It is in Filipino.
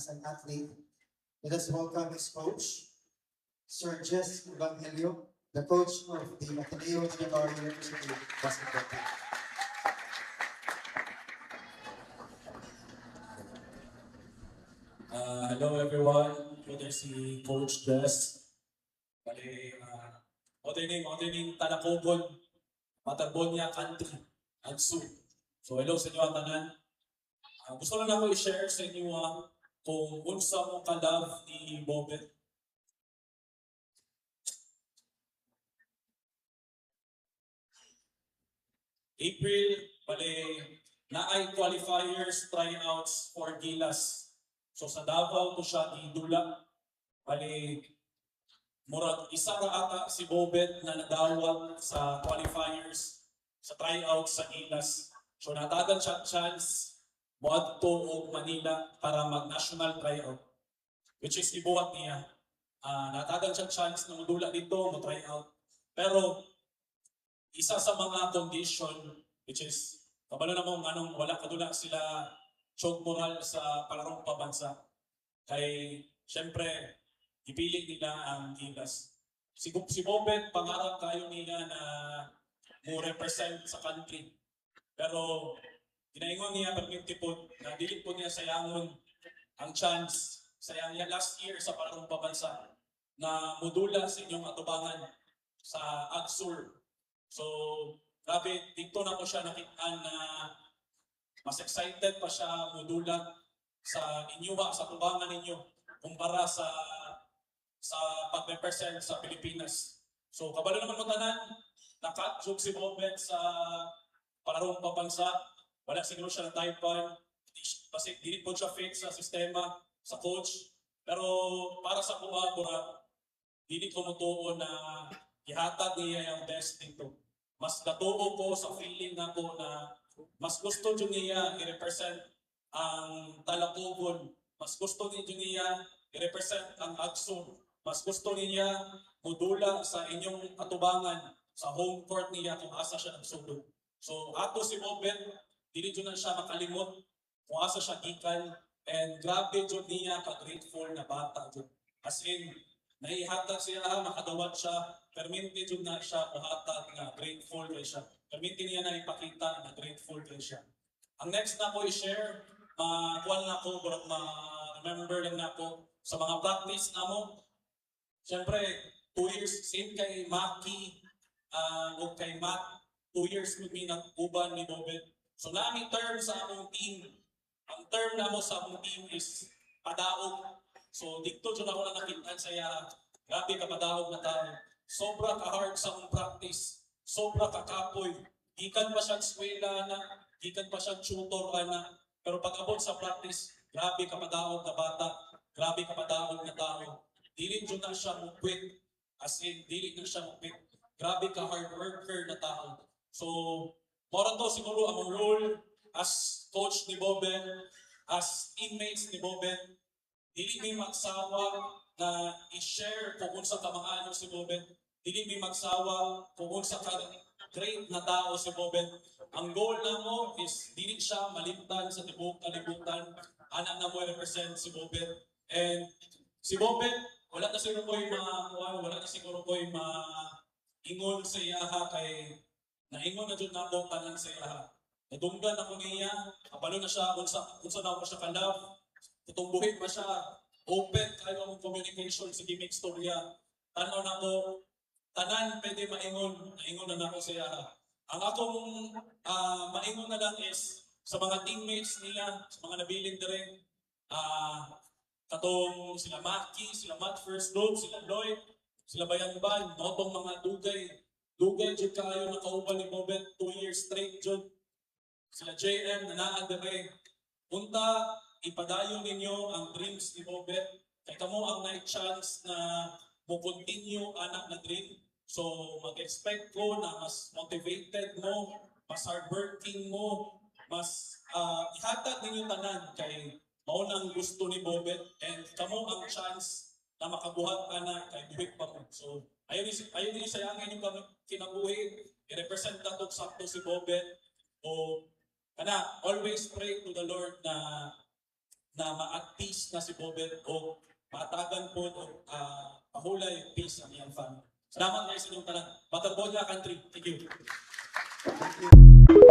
as an athlete. Let us welcome his coach, Sir Jess Evangelio, the coach of the Ateneo General University basketball team. Hello everyone, ito si Coach Jess. Bali, morning, Tanakobon, Matarbonia Country, Ansu. So hello sa inyo ang tanan. Gusto lang ako i-share sa inyo kung unsa mo ka-love ni Bobet. April, bali, naay qualifiers, tryouts for Gilas. So sa Davao to siya idula. Bali, murag isa ra ata si Bobet na nadawat sa qualifiers sa tryouts sa Gilas. So natagan siya chance moadto og Manila para mag-national tryout. Which is ibuhat niya. Natagan siya chance na modula dito, mo-tryout. Pero isa sa mga condition, which is, kabalo na mo anong wala kadula sila choke moral sa palarong pabansa. Kay, syempre, ipili nila ang Gilas. Si Bobet, pangarap kayo niya na mo-represent sa country. Pero, ginaingon niya pagmintipod na dili po niya sayangon ang chance sayang niya last year sa palarong pabansa na modula sa inyong atubangan sa Agsur. So, grabe, dito na ko siya nakitaan na mas excited pa siya modulat sa inyuha, sa tubangan ninyo kumpara sa pag-represent sa Pilipinas. So, kabalo naman mo tanan, naka-joke si Bobet sa palarong pabansa, wala siguro siya ng taipan, kasi hindi po siya fit sa sistema, sa coach. Pero para sa kumabura, hindi ko mutuo na ihatag niya yung best dito. Mas natuo ko sa feeling na ko na mas gusto niya i-represent ang Talacogon. Mas gusto niya i-represent ang Agsur. Mas gusto niya modula sa inyong atubangan sa home court niya kung asa siya nagsulod. So ato si Bobet, dili na siya makalimot kung asa siya gikan, and grabe jud niya ka-grateful na bata jud. As in, naihatag siya, makadawat siya, perminti jud na siya buhatag na grateful kay siya. Perminti niya na ipakita na grateful kay siya. Ang next na ko i-share, kuwan na ko, ma-remember lang na ko sa mga practice na mo. Siyempre, 2 years, same kay Maki o kay Matt, 2 years kami nag-uban ni Bobet. So namin term sa among team, ang term na mo sa among team is padaog. So dito dyan ako na nakitaan saya, grabe ka padaog na tao. Sobra ka-hard sa among practice, sobra ka-kapoy. Gikan pa siyang swela na, gikan pa siyang tutor na. Pero pag-abot sa practice, grabe ka padaog na bata, grabe ka padaog na tao. Dili dyan na siya mo-quit, as in, dili na siya mo-quit. Grabe ka hard worker na tao. So, mora to siguro ang role as coach ni Bobet, as teammates ni Bobet, dili may magsawa na i-share kung unsa ka maano si Bobet, dili may magsawa kung unsa ka great na tao si Bobet. Ang goal na mo is dili siya malimtan sa tibok kalibutan, anak na mo represent si Bobet. And si Bobet, wala na siguro ko yung ingon sa iyaha kay naingon na dyan na akong tanan sa iyaha. Nadunggan ako niya, kapalo na siya, unsa na ako siya ka-love, tutumbuhin ba siya, open kayo ang communication sa gimmick storya. Tanaw na ko, tanan pwede maingon na ako sa iyaha. Ang akong maingon na lang is sa mga teammates nila, sa mga nabiling dire, katong sila Maki, sila Matt First Love, sila Lloyd, sila Bayangban, notong mga dugay jud kayo na kauban ni Bobet 2 years straight jud. Sila JM na naadere. Unta, ipadayon ninyo ang dreams ni Bobet. Kay kamo ang night chance na mo-continue anak na dream. So mag-expect ko na mas motivated mo, mas hardworking mo, mas ihatag ninyo tanan kay maunang gusto ni Bobet, and kamo ang chance na makabuhat ka na kay buhit pa mo. So, ayaw din sayangin yung kinabuhi, i-represent na itong sakto si Bobet, o always pray to the Lord na na ma-at peace na si Bobet o matagan po o mahulay peace ang iyang family. Salamat kayo sa inyong tanan. Matarbola country. Thank you. Thank you.